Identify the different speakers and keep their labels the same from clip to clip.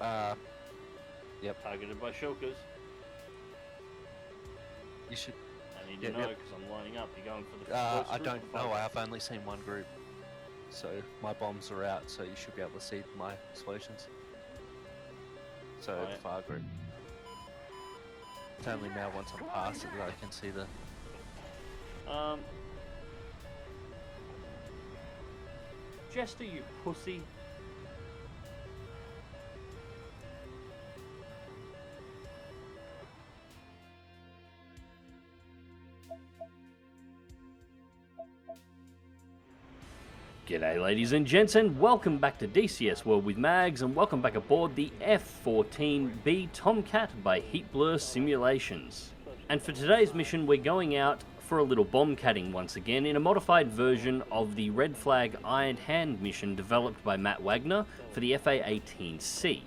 Speaker 1: Yep.
Speaker 2: Targeted by shulkers.
Speaker 1: You should.
Speaker 2: I need to know because I'm lining up. You're going for the
Speaker 1: I don't know. I've only seen one group, so my bombs are out. So you should be able to see my explosions. So the far group. It's only now once I'm past it that I can see the.
Speaker 2: Jester, you pussy. G'day ladies and gents, and welcome back to DCS World with Mags, and welcome back aboard the F-14B TOMCAT by Heatblur Simulations. And for today's mission we're going out for a little bombcatting once again in a modified version of the Red Flag Iron Hand mission developed by Wagner for the A-18c.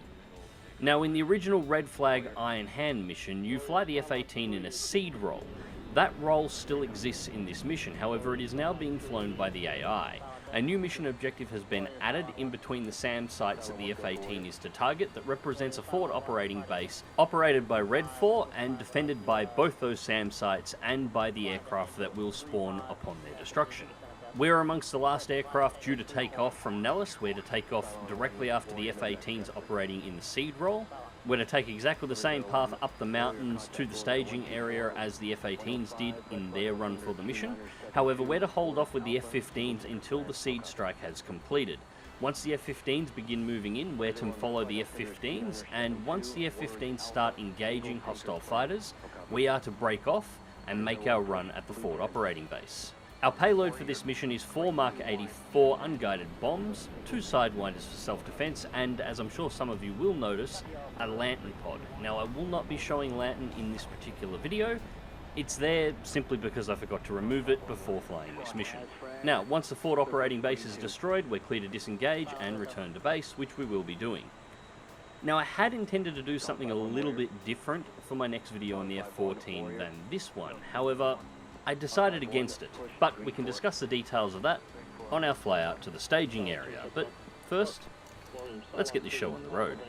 Speaker 2: Now in the original Red Flag Iron Hand mission you fly the F-18 in a seed roll. That roll still exists in this mission, however it is now being flown by the AI. A new mission objective has been added in between the SAM sites that the F-18 is to target that represents a forward operating base operated by Red 4 and defended by both those SAM sites and by the aircraft that will spawn upon their destruction. We're amongst the last aircraft due to take off from Nellis. We're to take off directly after the F-18's operating in the seed roll. We're to take exactly the same path up the mountains to the staging area as the F-18s did in their run for the mission. However, we're to hold off with the F-15s until the seed strike has completed. Once the F-15s begin moving in, we're to follow the F-15s, and once the F-15s start engaging hostile fighters, we are to break off and make our run at the forward operating base. Our payload for this mission is 4 Mark 84 unguided bombs, 2 sidewinders for self-defense, and as I'm sure some of you will notice, a lantern pod. Now I will not be showing lantern in this particular video. It's there simply because I forgot to remove it before flying this mission. Now, once the forward operating base is destroyed, we're clear to disengage and return to base, which we will be doing. Now, I had intended to do something a little bit different for my next video on the F-14 than this one. However, I decided against it, but we can discuss the details of that on our fly out to the staging area. But first, let's get this show on the road.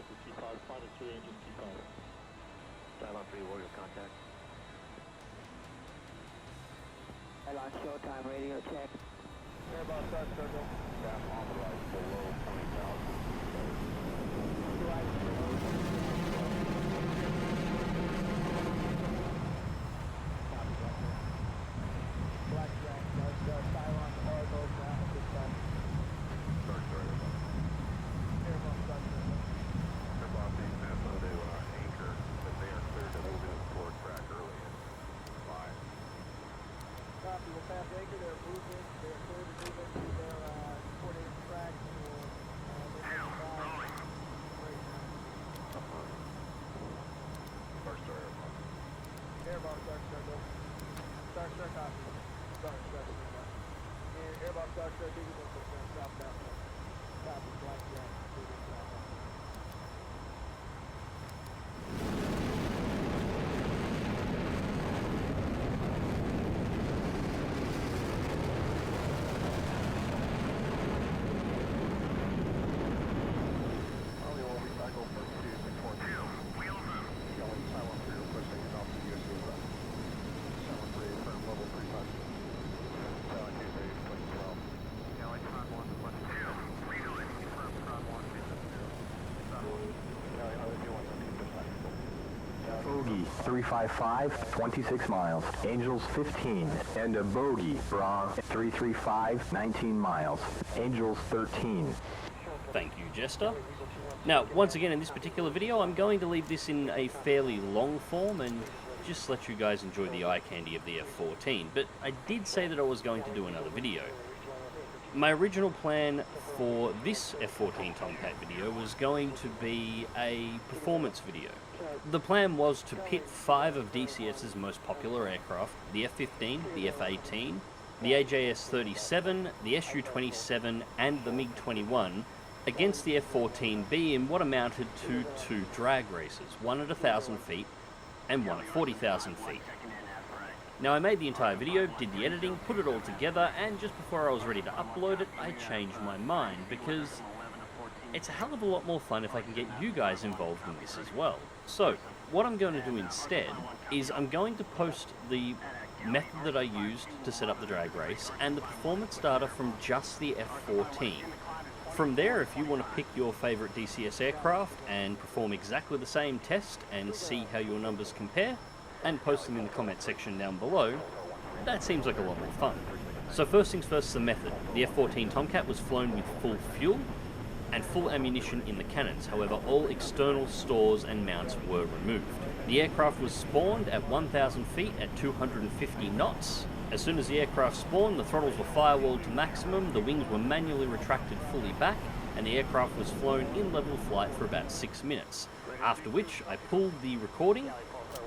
Speaker 3: Showtime radio check.
Speaker 4: Airbus start circle. Staff authorized below 20,000. Black Jack, Cylon, Argo, ground at this time. Start circle. Airbus start circle. Airbus being NASA, they were on anchor, but they are clear to move into the forward track early in 5. Copy, we'll pass anchor, they're moving, they're clear to move into their coordinated track for Start Airbus. Airbus start circle. Start copy. Start circle. And Airbus start circle, you can go southbound. Copy, Black Jack, moving southbound.
Speaker 5: Bogey 355, 26 miles. Angels 15. And a bogey, wrong, 335, 19 miles. Angels 13.
Speaker 2: Thank you, Jester. Now, once again in this particular video, I'm going to leave this in a fairly long form and just let you guys enjoy the eye candy of the F-14, but I did say that I was going to do another video. My original plan for this F-14 TOMCAT video was going to be a performance video. The plan was to pit 5 of DCS's most popular aircraft, the F-15, the F-18, the AJS-37, the Su-27 and the MiG-21, against the F-14B in what amounted to 2 drag races, one at 1,000 feet and one at 40,000 feet. Now I made the entire video, did the editing, put it all together, and just before I was ready to upload it, I changed my mind because it's a hell of a lot more fun if I can get you guys involved in this as well. So, what I'm going to do instead is I'm going to post the method that I used to set up the drag race and the performance data from just the F-14. From there, if you want to pick your favourite DCS aircraft and perform exactly the same test and see how your numbers compare, and post them in the comment section down below, that seems like a lot more fun. So first things first, the method. The F-14 Tomcat was flown with full fuel and full ammunition in the cannons. However, all external stores and mounts were removed. The aircraft was spawned at 1,000 feet at 250 knots. As soon as the aircraft spawned, the throttles were firewalled to maximum, the wings were manually retracted fully back, and the aircraft was flown in level flight for about 6 minutes. After which, I pulled the recording,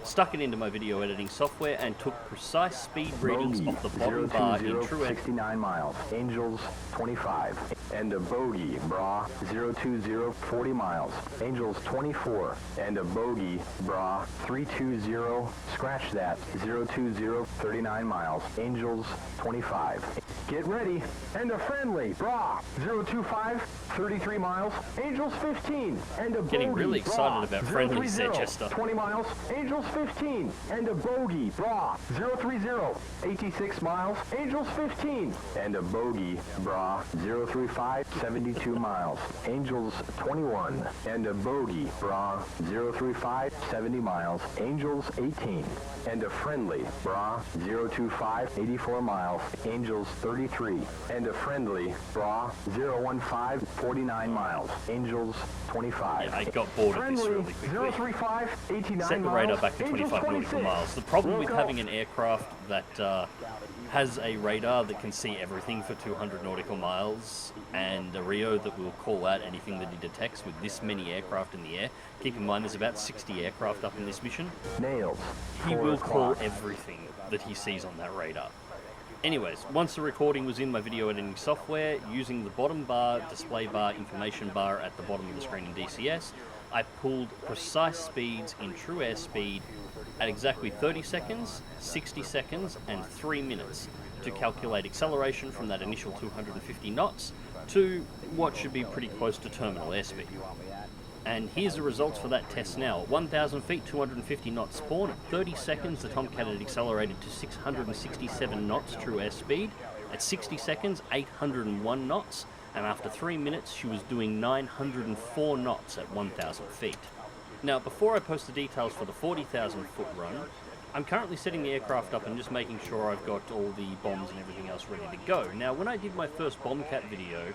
Speaker 2: stuck it into my video editing software, and took precise speed readings off the bottom bar in true
Speaker 5: 69 miles, Angels 25, and a bogey, bra 020 40 miles, Angels 24, and a bogey, bra 320, scratch that, 020 39 miles, Angels 25. Get ready, and a friendly, bra 025 33 miles, Angels 15, and a bogey,
Speaker 2: getting really excited about friendlies there, Chester.
Speaker 5: 20 miles, Angels 15, and a bogey, bra 030, 86 miles, Angels 15, and a bogey, bra 035, 72 miles, Angels 21, and a bogey, bra 035, 70 miles, Angels 18, and a friendly, bra 025, 84 miles, Angels 33, and a friendly, bra 015, 49 miles, Angels 25.
Speaker 2: Yeah, I got bored of this really quickly.
Speaker 5: 035, 89
Speaker 2: Set the
Speaker 5: miles,
Speaker 2: radar back to
Speaker 5: Angels
Speaker 2: 25 nautical
Speaker 5: 26.
Speaker 2: miles. The problem with
Speaker 5: Look
Speaker 2: having
Speaker 5: up.
Speaker 2: an aircraft that has a radar that can see everything for 200 nautical miles and a Rio that will call out anything that he detects with this many aircraft in the air. Keep in mind there's about 60 aircraft up in this mission.
Speaker 5: Nails.
Speaker 2: He
Speaker 5: 4
Speaker 2: will
Speaker 5: o'clock.
Speaker 2: call everything that he sees on that radar. Anyways, once the recording was in my video editing software, using the bottom bar, display bar, information bar at the bottom of the screen in DCS, I pulled precise speeds in true airspeed at exactly 30 seconds, 60 seconds, and 3 minutes to calculate acceleration from that initial 250 knots to what should be pretty close to terminal airspeed. And here's the results for that test now. At 1,000 feet, 250 knots spawn. At 30 seconds, the Tomcat had accelerated to 667 knots true airspeed. At 60 seconds, 801 knots. And after 3 minutes, she was doing 904 knots at 1,000 feet. Now, before I post the details for the 40,000 foot run, I'm currently setting the aircraft up and just making sure I've got all the bombs and everything else ready to go. Now, when I did my first Bombcat video,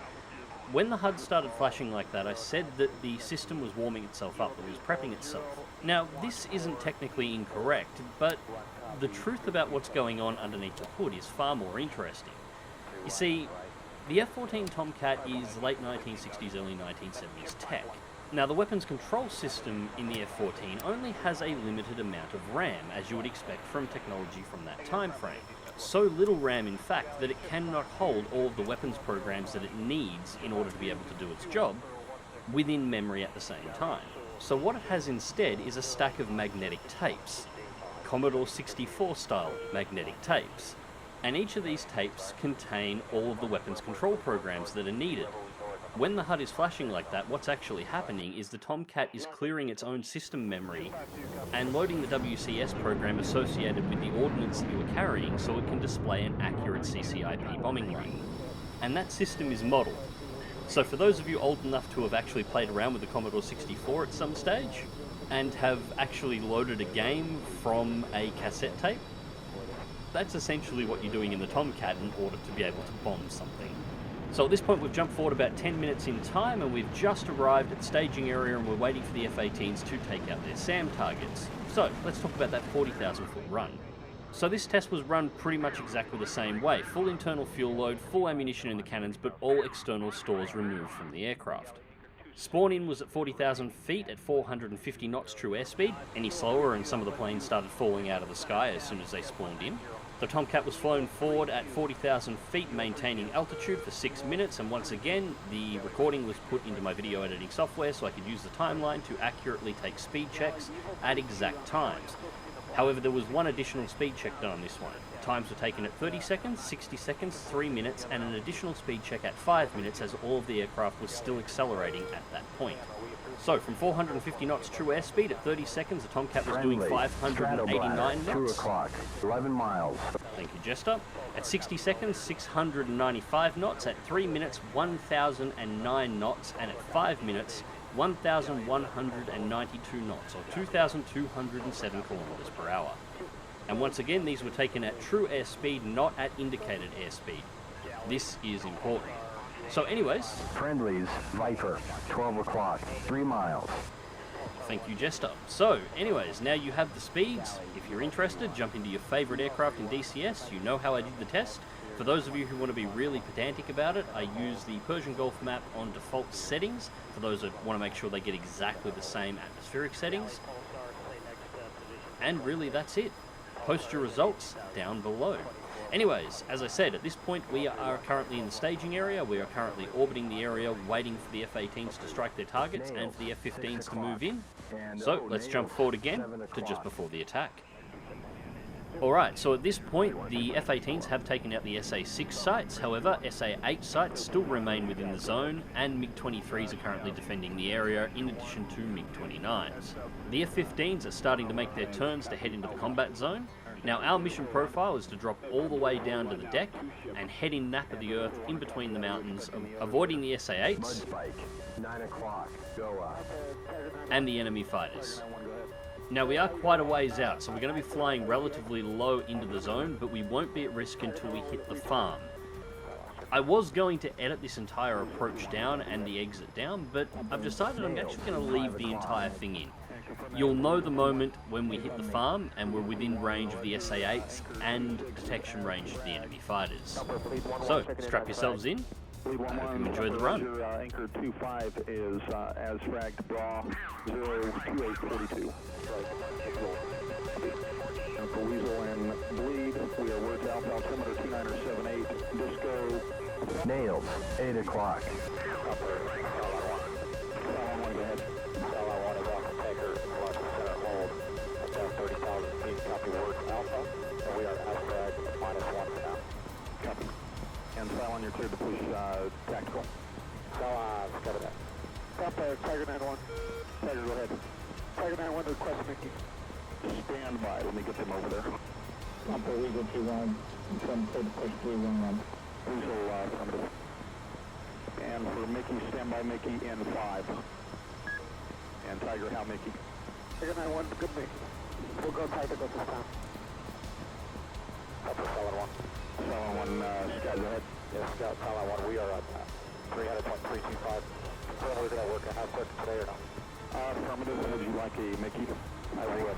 Speaker 2: when the HUD started flashing like that, I said that the system was warming itself up, that it was prepping itself. Now, this isn't technically incorrect, but the truth about what's going on underneath the hood is far more interesting. You see, the F-14 Tomcat is late 1960s, early 1970s tech. Now, the weapons control system in the F-14 only has a limited amount of RAM, as you would expect from technology from that time frame. So little RAM, in fact, that it cannot hold all of the weapons programs that it needs in order to be able to do its job within memory at the same time. So what it has instead is a stack of magnetic tapes, Commodore 64 style magnetic tapes. And each of these tapes contain all of the weapons control programs that are needed. When the HUD is flashing like that, what's actually happening is the Tomcat is clearing its own system memory and loading the WCS program associated with the ordnance that you are carrying so it can display an accurate CCIP bombing run. And that system is modeled. So for those of you old enough to have actually played around with the Commodore 64 at some stage and have actually loaded a game from a cassette tape, that's essentially what you're doing in the Tomcat in order to be able to bomb something. So at this point we've jumped forward about 10 minutes in time and we've just arrived at staging area and we're waiting for the F-18s to take out their SAM targets. So let's talk about that 40,000 foot run. So this test was run pretty much exactly the same way. Full internal fuel load, full ammunition in the cannons, but all external stores removed from the aircraft. Spawn in was at 40,000 feet at 450 knots true airspeed. Any slower and some of the planes started falling out of the sky as soon as they spawned in. The Tomcat was flown forward at 40,000 feet, maintaining altitude for 6 minutes, and once again, the recording was put into my video editing software so I could use the timeline to accurately take speed checks at exact times. However, there was one additional speed check done on this one. Times were taken at 30 seconds, 60 seconds, 3 minutes, and an additional speed check at 5 minutes as all of the aircraft was still accelerating at that point. So, from 450 knots true airspeed at 30 seconds, the Tomcat was doing 589 knots.
Speaker 5: 2 o'clock, 11 miles.
Speaker 2: Thank you, Jester. At 60 seconds, 695 knots. At 3 minutes, 1,009 knots. And at 5 minutes, 1,192 knots, or 2,207 kilometers per hour. And once again, these were taken at true airspeed, not at indicated airspeed. This is important. So anyways...
Speaker 5: Friendlies, Viper, 12 o'clock, 3 miles.
Speaker 2: Thank you, Jester. So, anyways, now you have the speeds. If you're interested, jump into your favorite aircraft in DCS. You know how I did the test. For those of you who want to be really pedantic about it, I use the Persian Gulf map on default settings. For those that want to make sure they get exactly the same atmospheric settings. And really, that's it. Post your results down below. Anyways, as I said, at this point we are currently in the staging area. We are currently orbiting the area, waiting for the F-18s to strike their targets and for the F-15s to move in. So let's jump forward again to just before the attack. Alright, so at this point the F-18s have taken out the SA-6 sites. However, SA-8 sites still remain within the zone, and MiG-23s are currently defending the area in addition to MiG-29s. The F-15s are starting to make their turns to head into the combat zone. Now, our mission profile is to drop all the way down to the deck and head in nap of the Earth in between the mountains, avoiding the SA-8s
Speaker 5: 9 o'clock, go up.
Speaker 2: and the enemy fighters. Now, we are quite a ways out, so we're going to be flying relatively low into the zone, but we won't be at risk until we hit the farm. I was going to edit this entire approach down and the exit down, but I've decided I'm actually going to leave the entire thing in. You'll know the moment when we hit the farm and we're within range of the SA-8s and detection range of the enemy fighters. So, strap yourselves in. I hope you enjoy the run.
Speaker 4: Anchor 25 is as fragged bra 02842. And for Weasel and Bleed, we are words alpha altimeter 2978. Disco.
Speaker 5: Nails, 8 o'clock.
Speaker 4: Go ahead. Down 30,000 feet, copy word alpha, and we are outside -1 for now. Copy. And Cylon, you're cleared to push tactical. Cylon, cover that. Copy, Tiger 9-1. Tiger, go ahead. Tiger 9-1 to request Mickey. Stand by, let me get them over there.
Speaker 3: Upper Weasel 2-1, from clear to push 3-1-1.
Speaker 4: Weasel, affirmative. And for Mickey, stand by Mickey in 5. And Tiger, how Mickey? Tiger 9-1, good Mickey. We'll go tactical this time. Upper Solid 1. Solid 1, Scout, go ahead. Yes, Scout, Solid 1, we are at 300.325. Confirm we're going to work a half circuit today or not? Affirmative, would you like a Mickey? I would.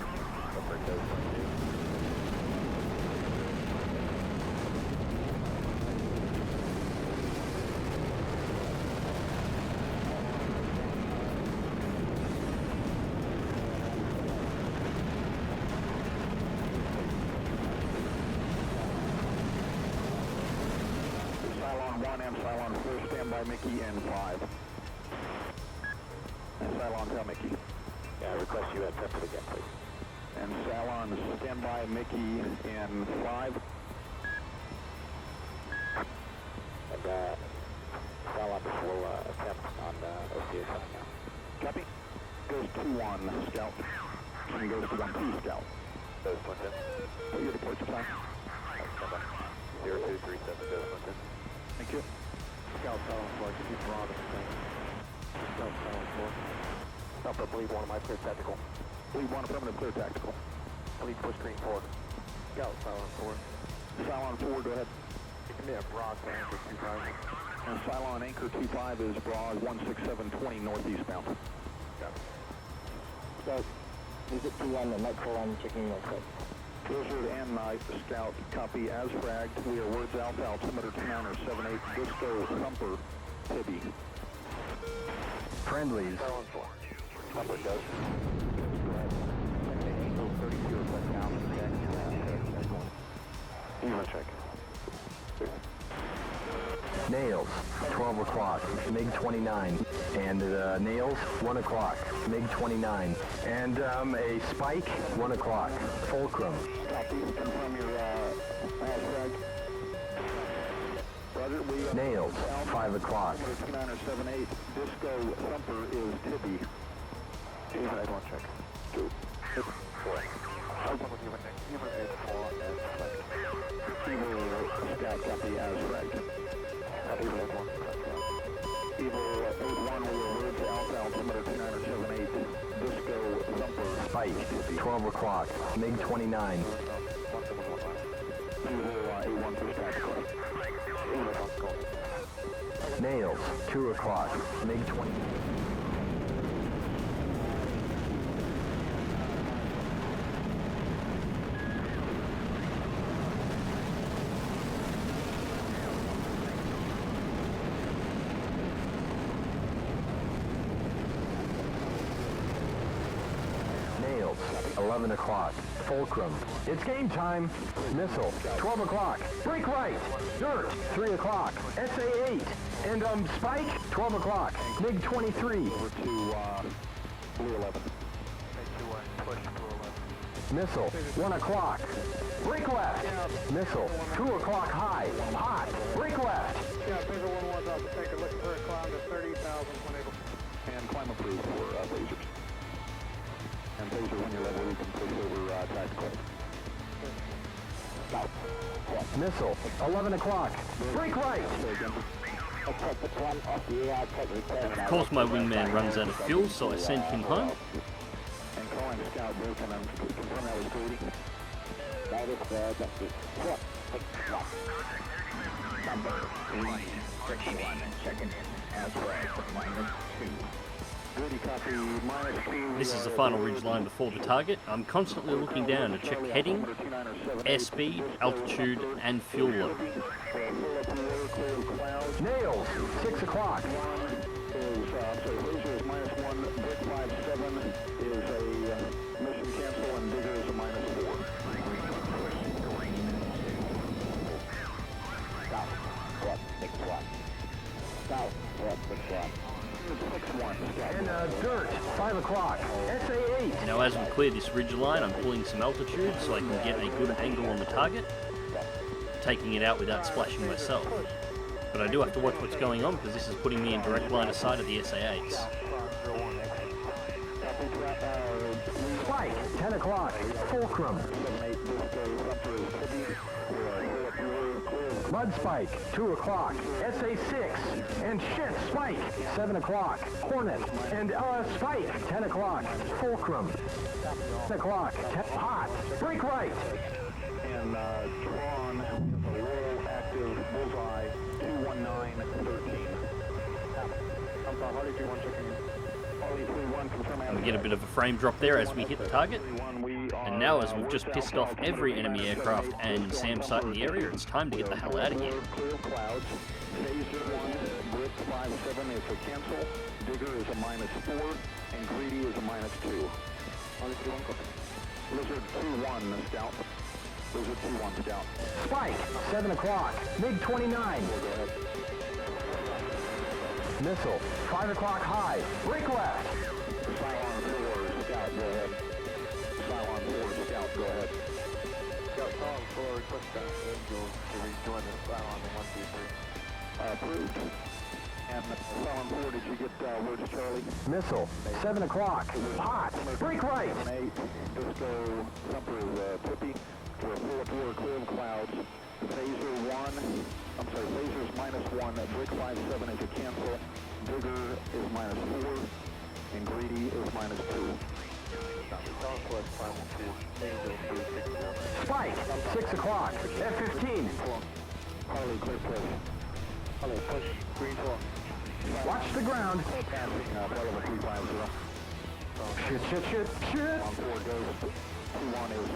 Speaker 4: Cylon 4, stand by Mickey and 5. And Cylon, tell Mickey. Yeah, I request you attempt it again, please. And Cylon, stand by Mickey in 5. And Cylon will attempt on OCA coming out. Copy. Goes 2-1, Scout. And goes to 1-2, Scout. Goes 1-10. What are your departure time? 0237 goes 1-10. Thank you. Scout Cylon 4, keep broad of the thing. Scout Cylon 4. Upper bleed 1 of my clear tactical. Bleed 1 affirmative clear tactical. Bleed push green 4. Scout Cylon 4. Cylon 4, go ahead. You can be a broad for anchor 25. And Cylon anchor 25 is broad 16720 northeast bound. Got it.
Speaker 3: Scout, Visit 2-1 and Mike 4-1 checking your scope.
Speaker 4: Blizzard and Night, Scout, copy as fragged. We are words alpha, altimeter 2978, Disco, Thumper, Tibby.
Speaker 5: Friendlies.
Speaker 4: Thumper goes. Angel 32, request down to the deck. Unit check.
Speaker 5: Nails, 12 o'clock, MiG-29. And Nails, 1 o'clock, MiG-29. And a Spike, 1 o'clock, Fulcrum.
Speaker 4: Copy, confirm your
Speaker 5: Nails, 5 o'clock.
Speaker 3: 2978, Disco Thumper is Tibby. I want check. 2. 4. Evil Scout copy as flagged. Evil 8-1 will move to Alpha altimeter 2978, Disco Thumper.
Speaker 5: Spike, 12 o'clock. MiG-29.
Speaker 3: Evil 8-1 for tactical.
Speaker 5: Nails, 2 o'clock. MiG-20. Nails, 11 o'clock. Fulcrum. It's game time. Missile, 12 o'clock. Break right. Dirt, 3 o'clock. SA-8. And, Spike, 12 o'clock. MiG-23.
Speaker 3: Over to, Blue 11.
Speaker 4: Push Blue 11.
Speaker 5: Missile, 1 o'clock. Break left. Missile, 2 o'clock high. Hot. Break left.
Speaker 4: Yeah, Bigger 1 out to take a look for a climb to 30,000 when able.
Speaker 3: And climb approved for, lasers. And phaser when you're level, you can push over, tactical. South.
Speaker 5: Missile, 11 o'clock. Break right.
Speaker 2: Of course my wingman runs out of fuel, so I send him home.
Speaker 3: And calling Scout Blue, can confirm that was Greedy? That is that's number 361, checking in as flagged for -2. Greedy copy, -2.
Speaker 2: This is the final ridge line before the target. I'm constantly looking down to check heading, airspeed, altitude, and fuel load.
Speaker 5: Nails, 6 o'clock.
Speaker 3: Laser is -1, Brick 57 is a mission cancel, and Digger is a -4. South, 6 1. South, 6 1. 6-1.
Speaker 5: And dirt, 5 o'clock. SA-8.
Speaker 2: Now as we clear this ridge line, I'm pulling some altitude so I can get a good angle on the target, taking it out without splashing myself. But I do have to watch what's going on because this is putting me in direct line of sight of the SA-8s.
Speaker 5: Spike, 10 o'clock. Fulcrum. Mud Spike, 2 o'clock. SA-6. And shit, Spike, 7 o'clock. Hornet. And, Spike, 10 o'clock. Fulcrum. 10 o'clock. Hot. Break right.
Speaker 3: And, Tron, a low active bullseye, 21913. Harley 31 checking in. Harley 31 confirm.
Speaker 2: We get a bit of a frame drop there as we hit the target. And now as we've just pissed off every enemy aircraft and SAM site in the area, it's time to get the hell out of here.
Speaker 3: Clear clouds. Phaser 1, Brick 57 is a cancel. Digger is a -4, and Greedy is a -2. Lizard 2-1 Scout. Lizard 2-1 Scout.
Speaker 5: Spike, 7 o'clock. MiG-29.
Speaker 3: Go ahead.
Speaker 5: Missile, 5 o'clock high. Break left.
Speaker 3: Cylon 4 Scout, go ahead. Cylon 4 Scout, go ahead.
Speaker 4: Scout Cylon 4, request that Angel to rejoin the Cylon 123.
Speaker 3: Approved. And Cylon 4, did you get word to Charlie?
Speaker 5: Missile, 7 o'clock. Hot. Break right.
Speaker 3: 8, Disco Thumper is Tippy. We're full up here, clear of clouds. Phaser 1, I'm sorry, Phaser's -1, Brick 57 is a cancel. Digger is -4, and Greedy is -2.
Speaker 4: Southwest final 2, Angel 360.
Speaker 5: Spike, 6 o'clock. F-15.
Speaker 3: Harley, clear push.
Speaker 4: Harley, push, green 12.
Speaker 5: Watch the ground.
Speaker 3: Passing, Bravo 350.
Speaker 5: Shit.
Speaker 3: On 4 goes, 2-1 is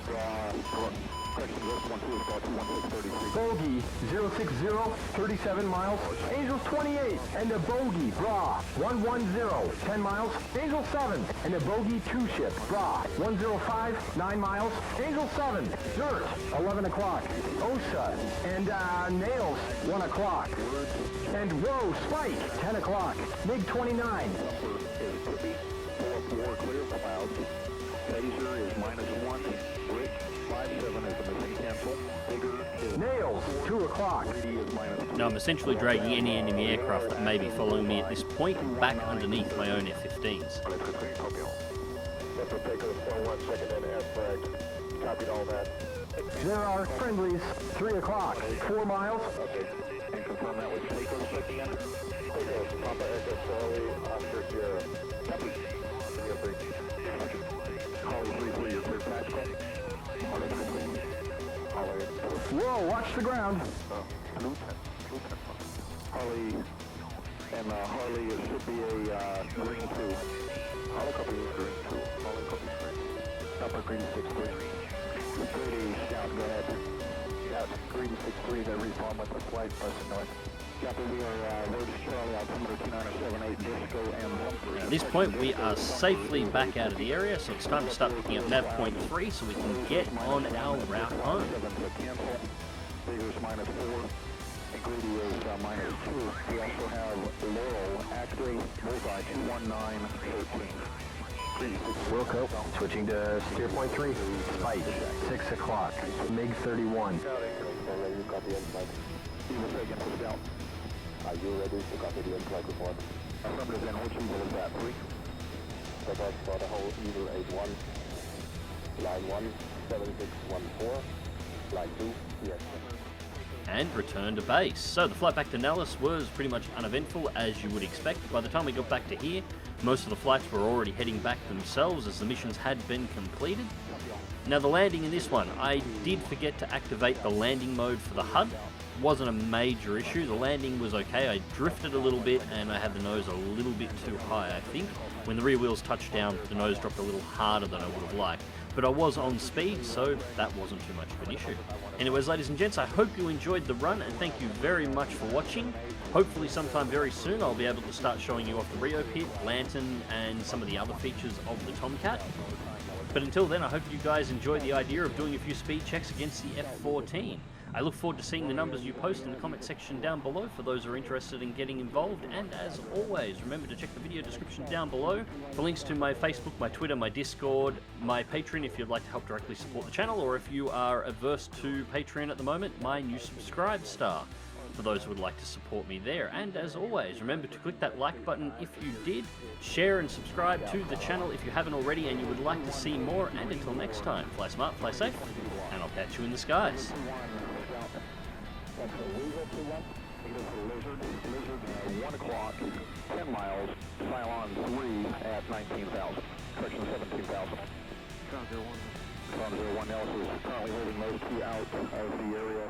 Speaker 3: correction, this 1-2 is brought to 1633.
Speaker 5: Bogey, 060, 37 miles. Angels 28, and a bogey, bra, 110, 10 miles. Angel 7, and a bogey 2 ship, bra, 105, 9 miles. Angel 7, dirt, 11 o'clock. Osa, and nails, 1 o'clock. And whoa, Spike, 10 o'clock. MiG-29.
Speaker 3: Is Tippy, full up 4 clear clouds. Phaser is -1, Brick 57 is the missing cancel. Bigger is
Speaker 5: Nails, 2 o'clock.
Speaker 3: greedy is -2.
Speaker 2: Now I'm essentially dragging any enemy aircraft that may be following me at this point back underneath my own F-15s.
Speaker 3: That's a taker 1 second and air flag. Copied all that.
Speaker 5: There are friendlies, 3 o'clock. 4 miles.
Speaker 3: Okay. And confirm that was Payload again. Payload, Papa Echo Charlie, Oscar Sierra. Copy. Holly 3-3, your clear tactical. Holly 3-3. Holly.
Speaker 5: Whoa, watch the ground.
Speaker 3: Lieutenant. Harley, and Harley, it should be a green 2. Holly copy green 2. Holly copy green. Upper green 6-3. Grady, scout, go ahead. Scout, green 6-3, they reform with the flight pressing north. Copy, we are Rhodes Charlie, altimeter 2978, G.skill and 1-3.
Speaker 2: At this point we are safely back out of the area, so it's time to start picking up nav point 3 so we can get on our route home.
Speaker 3: Cancel. Bigger's -4. And Greedy is -2. We also have Laurel, active, bullseye 21913.
Speaker 5: Wilco, switching to steer point 3. Spike, 6 o'clock. MiG 31.
Speaker 3: You copy in-flight. Eagle taken to scout. Are you ready to copy the in-flight report? Affirmative, and which Eagle is that? 3. That's for the whole Eagle 81. Line 1, 7614. Line 2, yes.
Speaker 2: And return to base. So the flight back to Nellis was pretty much uneventful, as you would expect. By the time we got back to here, most of the flights were already heading back themselves as the missions had been completed. Now the landing in this one, I did forget to activate the landing mode for the HUD. Wasn't a major issue. The landing was okay. I drifted a little bit and I had the nose a little bit too high, I think. When the rear wheels touched down, the nose dropped a little harder than I would have liked. But I was on speed, so that wasn't too much of an issue. Anyways, ladies and gents, I hope you enjoyed the run, and thank you very much for watching. Hopefully sometime very soon I'll be able to start showing you off the Rio Pit, Lantern, and some of the other features of the Tomcat. But until then, I hope you guys enjoyed the idea of doing a few speed checks against the F-14. I look forward to seeing the numbers you post in the comment section down below for those who are interested in getting involved. And as always, remember to check the video description down below for links to my Facebook, my Twitter, my Discord, my Patreon if you'd like to help directly support the channel, or if you are averse to Patreon at the moment, my new subscribe star for those who would like to support me there. And as always, remember to click that like button if you did, share and subscribe to the channel if you haven't already and you would like to see more. And until next time, fly smart, fly safe, and I'll catch you in the skies.
Speaker 3: That's the Weasel 2-1. Lizard, 1 o'clock, 10 miles, Cylon 3 at 19,000. Correction, 17,000. Ground 01 Nellis is currently moving those 2 out of the area.